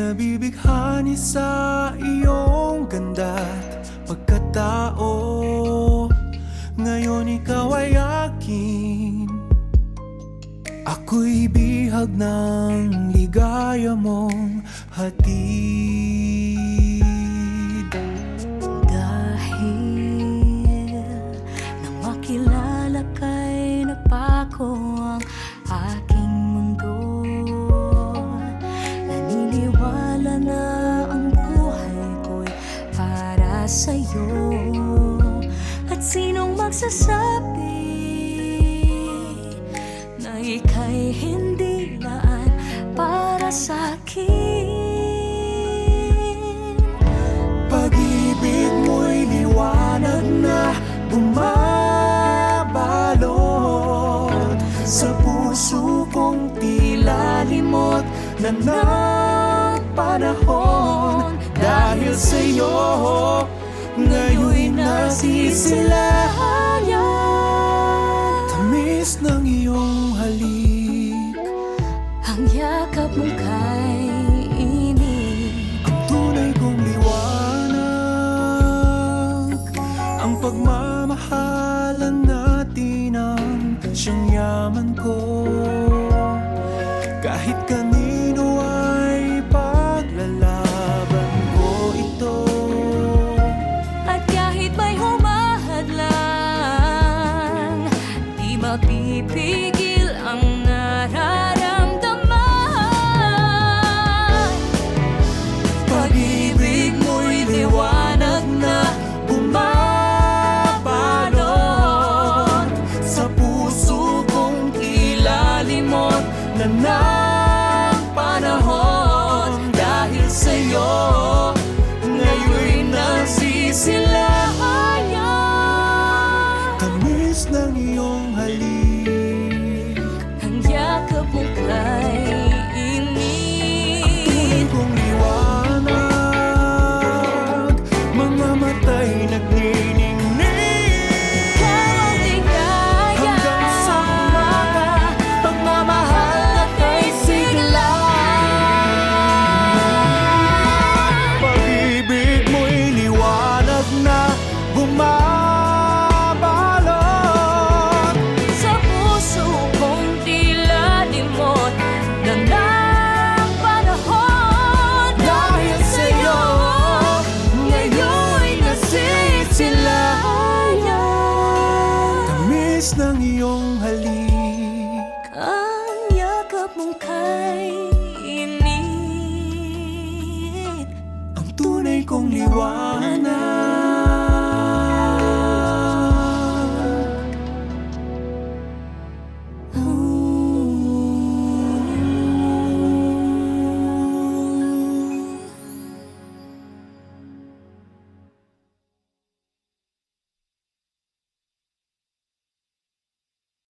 Nabibighani sa iyong ganda't pagkatao. Ngayon ikaw ay akin, ako'y bihag ng ligaya mong hatid. Dahil nang makilala ka'y nagbago ang aking mundo. Naniniwala na ang buhay ko'y para sa'yo. At sinong magsasabi na ika'y hindi laan para sa'kin? Pag-ibig mo'y liwanag na bumabalot sa puso kong tila limot na ng panahon. Dahil sa'yo, ngayon'y nasisilayan. Tamis ng iyong halik, Ang yakap mong kay inip, ang tunay kong liwanag. Ang pagmamahalan natin ang siyang yaman ko. Kahit kanino ay paglalaban ko ito. at kahit may humahadlang, di mapipigil ang nararamdaman. Pag-ibig mo'y liwanag na bumabalot sa puso kong tila limot na ng panahon. Dahil sa'yo, ngayon'y nasisilayan. Tamis ng iyong halik, Ang yakap mong kay tunay inip, kong liwanag. Mga mata'y nagniningning. ikaw ang ligaya. Hanggang sa umaga, pagmamahal at kay sigla. Pag-ibig mo'y liwanag na bumabalot Sa puso kong tila limot na ng panahon. dahil sa'yo, ngayon'y nasisilayan. Tamis ng iyong halik, Ang yakap mong kay inip, ang tunay kong liwanag.